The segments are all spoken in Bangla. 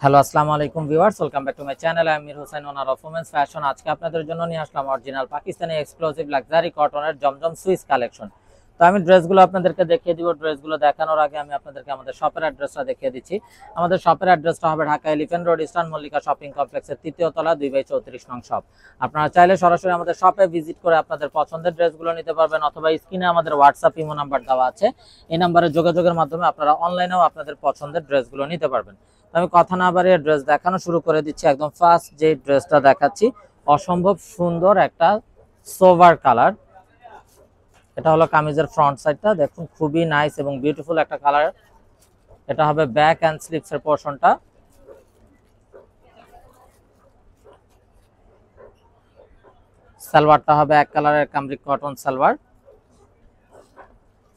হ্যালো আসসালামু আলাইকুম viewers, welcome back to my channel. আমি Amir Hossain, owner of women's fashion. আজকে আপনাদের জন্য নিয়ে আসলাম অরিজিনাল পাকিস্তানি এক্সক্লুসিভ লাক্সারি কটনের জমজম সুইস কালেকশন। তো আমি ড্রেসগুলো আপনাদেরকে দেখিয়ে দিব। ড্রেসগুলো দেখানোর আগে আমি আপনাদেরকে আমাদের শপের অ্যাড্রেসটা দেখিয়ে দিচ্ছি। আমাদের শপের অ্যাড্রেসটা হবে Dhaka elephant road, eastern Mallika shopping কমপ্লেক্সের 3য় তলা 2/34 নং শপ। আপনারা চাইলে সরাসরি আমাদের শপে ভিজিট করে আপনাদের পছন্দের ড্রেসগুলো নিতে পারবেন, অথবা স্ক্রিনে আমাদের হোয়াটসঅ্যাপ ইমো নাম্বার দেওয়া আছে, এই নাম্বারে যোগাযোগের মাধ্যমে আপনারা অনলাইনেও আপনাদের পছন্দের ড্রেসগুলো নিতে পারবেন। আমি কথা না বাড়িয়ে ড্রেস দেখানো শুরু করে দিচ্ছি। একদম ফার্স্ট যে ড্রেসটা দেখাচ্ছি, অসম্ভব সুন্দর একটা সোভার কালার। এটা হলো কামিজের ফ্রন্ট সাইডটা, দেখুন খুবই নাইস এবং বিউটিফুল একটা কালার। এটা হবে ব্যাক অ্যান্ড স্লিভস এর পোরশনটা। সালোয়ারটা হবে এক কালারের কামরিক কটন সালোয়ার,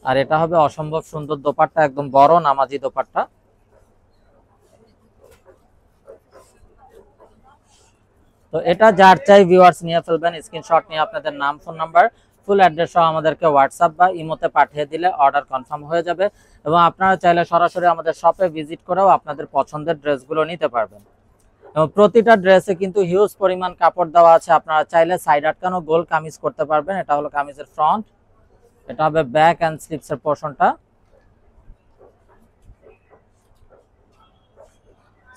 আর এটা হবে অসম্ভব সুন্দর দোপাট্টা, একদম বড় নামাজি দোপাট্টা। তো এটা যার চাই ভিউয়ার্স নিয়ে ফেলবেন, স্ক্রিনশট নিয়ে আপনাদের নাম, ফোন নাম্বার, ফুল অ্যাড্রেস সহ আমাদেরকে হোয়াটসঅ্যাপ বা ইমোতে পাঠিয়ে দিলে অর্ডার কনফার্ম হয়ে যাবে। এবং আপনারা চাইলে সরাসরি আমাদের শপে ভিজিট করেও আপনাদের পছন্দের ড্রেসগুলো নিতে পারবেন। এবং প্রতিটা ড্রেসে কিন্তু হিউজ পরিমাণ কাপড় দেওয়া আছে, আপনারা চাইলে সাইড আটকানো গোল কামিজ করতে পারবেন। এটা হলো কামিজের ফ্রন্ট, এটা হবে ব্যাক অ্যান্ড স্লিভস এর পোরশনটা।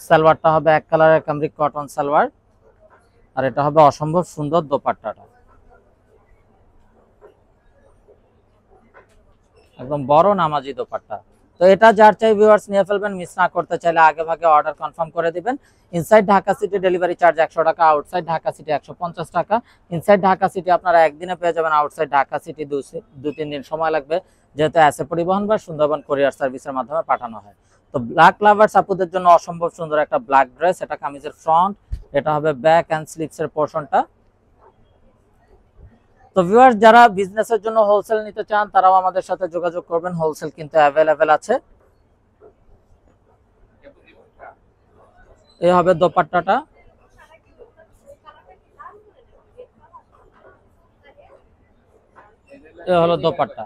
সালোয়ারটা হবে এক কালারের কামরিক কটন সালোয়ার, আর এটা হবে অসম্ভব সুন্দর দোপাট্টাটা, একদম বড় নামাজি দোপাট্টা। তো এটা যার চাই ভিউয়ার্স নিয়ে ফেলবেন, মিস না করতে চাইলে আগে ভাগে অর্ডার কনফার্ম করে দিবেন। Inside Dhaka city delivery charge 100 টাকা, আউটসাইড ঢাকা সিটি 150 টাকা। ইনসাইড ঢাকা সিটি আপনারা একদিনে পেয়ে যাবেন, আউটসাইড ঢাকা সিটি 2-3 দিন সময় লাগবে, যেহেতু অ্যাসে পরিবহন বা সুন্দরবন কুরিয়ার সার্ভিসের মাধ্যমে পাঠানো হয়। তো ব্ল্যাক লাভার্স আপুদের জন্য অসম্ভব সুন্দর একটা ব্ল্যাক ড্রেস। এটা কামিজের ফ্রন্ট, এটা হবে ব্যাক অ্যান্ড স্লিভস এর পোরশনটা। তো ভিউয়ার্স, যারা বিজনেসের জন্য হোলসেল নিতে চান তারাও আমাদের সাথে যোগাযোগ করবেন, হোলসেল কিন্তু অ্যাভেলেবেল আছে। এই হবে দোপাট্টাটা, এই হলো দোপাট্টা।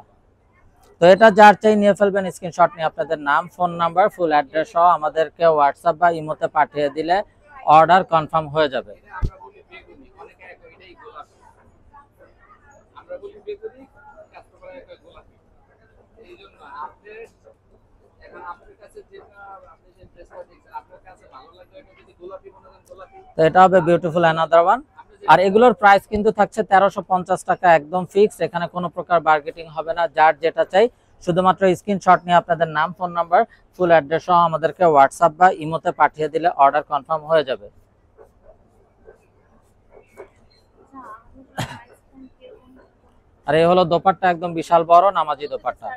তো এটা যার চাই নিয়ে ফেলবেন, স্ক্রিনশট নিয়ে আপনাদের নাম, ফোন নাম্বার, ফুল অ্যাড্রেস সহ আমাদেরকে হোয়াটসঅ্যাপ বা ইমোতে পাঠিয়ে দিলে অর্ডার কনফার্ম হয়ে যাবে। তো এটা হবে বিউটিফুল অ্যানাদার ওয়ান। আর এগুলোর প্রাইস কিন্তু থাকছে 1350 টাকা, একদম ফিক্স। এখানে কোনো প্রকার বার্গেটিং হবে না। যার যেটা চাই শুধুমাত্র স্ক্রিনশট নিয়ে আপনাদের নাম, ফোন নাম্বার, ফুল অ্যাড্রেস সহ আমাদেরকে হোয়াটসঅ্যাপ বা ইমোতে পাঠিয়ে দিলে অর্ডার কনফার্ম হয়ে যাবে। আর এই হলো দোপাট্টা, একদম বিশাল বড় নামাজি দোপাট্টা।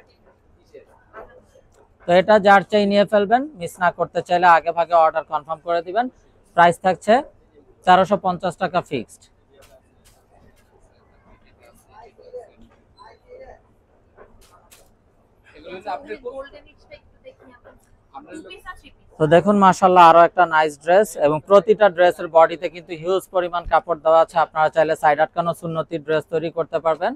তো এটা যার চাই নিয়ে ফেলবেন, মিস না করতে চাইলে আগে ভাগে অর্ডার কনফার্ম করে দিবেন। প্রাইস থাকছে 1350 টাকা ফিক্সড। তো দেখুন মাশাআল্লাহ, আরো একটা নাইস ড্রেস, এবং প্রতিটা ড্রেসের বডিতে কিন্তু হিউজ পরিমাণ কাপড় দেওয়া আছে। আপনারা চাইলে সাইড আটকানো সুন্নতি ড্রেস তৈরি করতে পারবেন।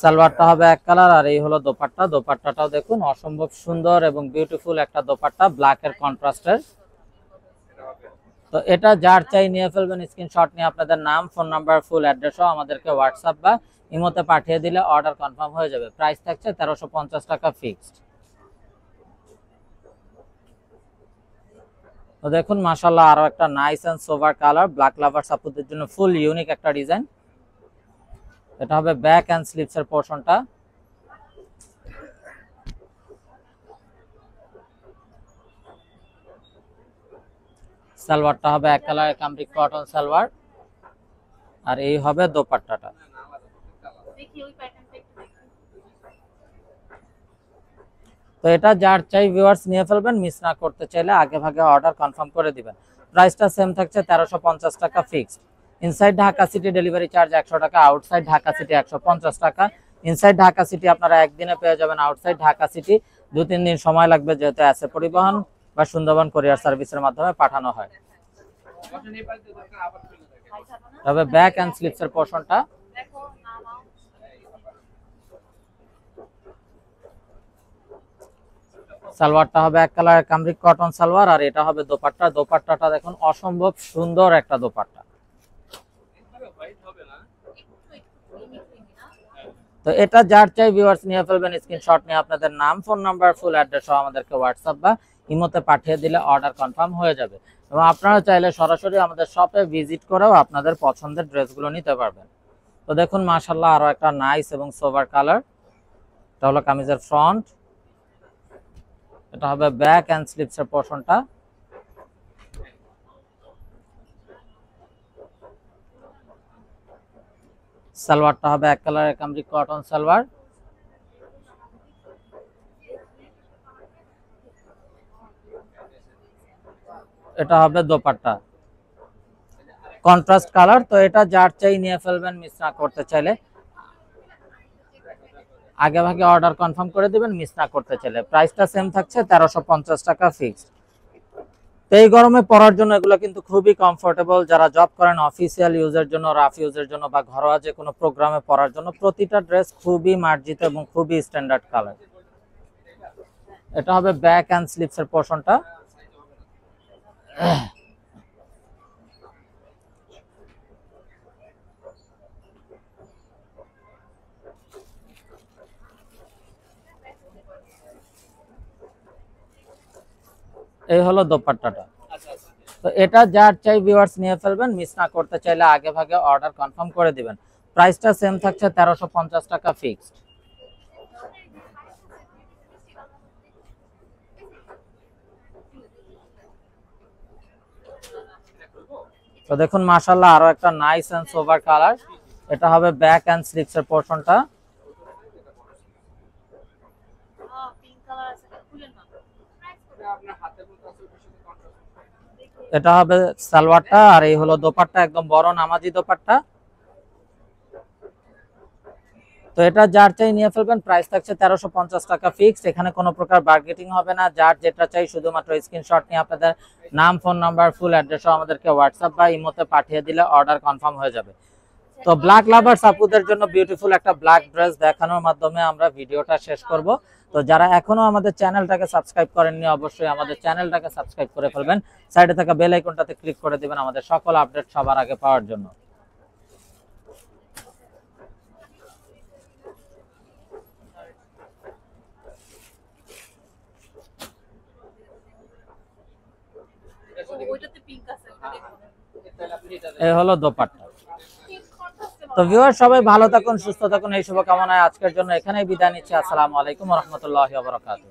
সালোয়ারটা হবে এক কালার, আর এই হলো দোপাট্টা। দোপাট্টাটাও দেখুন অসম্ভব সুন্দর এবং বিউটিফুল একটা দোপাট্টা, ব্ল্যাক এর কন্ট্রাস্টের। তো এটা যার চাই নিয়ে ফেলবেন, স্ক্রিনশট নিয়ে আপনাদের নাম, ফোন নাম্বার, ফুল অ্যাড্রেস সহ আমাদেরকে হোয়াটসঅ্যাপ বা ইমোতে পাঠিয়ে দিলে অর্ডার কনফার্ম হয়ে যাবে। প্রাইস থাকছে 1350 টাকা ফিক্সড। তো দেখুন মাশাআল্লাহ, আরো একটা nice and sober colour, black lovers আপুদের জন্য ফুল ইউনিক একটা ডিজাইন। এটা হবে ব্যাক এন্ড স্লিভস এর পোরশনটা। সালোয়ারটা হবে এক কালারের কামরিক কটন সালোয়ার, আর এই হবে দোপাট্টাটা। তো এটা যার চাই ভিউয়ার্স নিয়ে ফেলবেন, মিস না করতে চাইলে আগে ভাগে অর্ডার কনফার্ম করে দিবেন। প্রাইসটা সেম থাকছে 1350 টাকা fixed. Inside Dhaka city delivery charge 100 টাকা, আউটসাইড ঢাকা সিটি 150 টাকা। ইনসাইড ঢাকা সিটি আপনারা একদিনে পেয়ে যাবেন, আউটসাইড ঢাকা সিটি 2-3 দিন সময় লাগবে, যেহেতু অ্যাসে পরিবহন বা সুন্দরবন কুরিয়ার সার্ভিসের মাধ্যমে পাঠানো হয়। তবে ব্যাক এন্ড স্লিভস এর পোরশনটা, সালোয়ারটা হবে এক কালারের কামরিক কটন সালোয়ার, আর এটা হবে দোপাট্টা। দোপাট্টাটা দেখুন অসম্ভব সুন্দর একটা দোপাট্টা। তো এটা যার চাই ভিউয়ার্স নিয়ে ফেলবেন, স্ক্রিনশট নিয়ে আপনাদের নাম, ফোন নাম্বার, ফুল অ্যাড্রেস সহ আমাদেরকে হোয়াটসঅ্যাপ বা ইমোতে পাঠিয়ে দিলে অর্ডার কনফার্ম হয়ে যাবে। এবং আপনারা চাইলে সরাসরি আমাদের শপে ভিজিট করেও আপনাদের পছন্দের ড্রেসগুলো নিতে পারবেন। তো দেখুন মাশাআল্লাহ আরো একটা নাইস এবং সোবার কালার। এটা হলো কামিজের ফ্রন্ট, এটা হবে ব্যাক এন্ড স্লিপসের পোরশনটা। সালোয়ারটা হবে এক কালারের কামরিক কটন সালোয়ার। এটা হবে দোপাট্টা কন্ট্রাস্ট কালার। তো এটা যার চাই নিয়ে ফেলবেন, মিস না করতে চাইলে আগে ভাগে অর্ডার কনফার্ম করে দিবেন, মিস না করতে চাইলে। প্রাইসটা সেম থাকছে 1350 টাকা ফিক্সড। তো এই গরমে পরার জন্য এগুলো কিন্তু খুবই কমফোর্টেবল। যারা জব করেন, অফিসিয়াল ইউজের জন্য, রাফ ইউজের জন্য বা ঘরোয়া যে কোনো প্রোগ্রামে পরার জন্য প্রতিটা ড্রেস খুবই মার্জিত এবং খুবই স্ট্যান্ডার্ড কালার। এটা হবে ব্যাক এন্ড স্লিপসের পোরশনটা। এই হলো দোপাট্টাটা। তো এটা যার চাই ভিউয়ার্স নিয়ে ফেলবেন, মিস না করতে চাইলে আগে ভাগে অর্ডার কনফার্ম করে দিবেন। প্রাইসটা সেম থাকছে 1350 টাকা ফিক্সড। তো দেখুন মাশাআল্লাহ আরো একটা নাইস এন্ড সোবার কালার। এটা হবে ব্যাক এন্ড স্লিপসের পোরশনটা। এটা হবে সালোয়ারটা, আর এই হলো দোপাট্টা, একদম বড় নামাজি দোপাট্টা। তো এটা যার চাই নিয়ে ফেলবেন, প্রাইস থাকছে 1350 টাকা ফিক্সড। এখানে কোনো প্রকার বার্গেটিং হবে না। যার যেটা চাই শুধুমাত্র স্ক্রিনশট নিয়ে আপনাদের নাম, ফোন নাম্বার, ফুল অ্যাড্রেস আমাদেরকে হোয়াটসঅ্যাপ বা ইমোতে পাঠিয়ে দিলে অর্ডার কনফার্ম হয়ে যাবে। তো ব্ল্যাক লাভার্স আপুদের জন্য বিউটিফুল একটা ব্ল্যাক ড্রেস দেখানোর মাধ্যমে আমরা ভিডিওটা শেষ করব। তো যারা এখনো আমাদের চ্যানেলটাকে সাবস্ক্রাইব করেননি, অবশ্যই আমাদের চ্যানেলটাকে সাবস্ক্রাইব করে ফেলবেন। সাইডে থাকা বেল আইকনটাতে ক্লিক করে দিবেন আমাদের সকল আপডেট সবার আগে পাওয়ার জন্য। এই হলো দোপাট্টা। তো ভিউয়ার সবাই ভালো থাকুন, সুস্থ থাকুন, এই শুভকামনায় আজকের জন্য এখানেই বিদায় নিচ্ছি। আসসালামু আলাইকুম ওয়া রাহমাতুল্লাহি ওয়া বারাকাতুহু।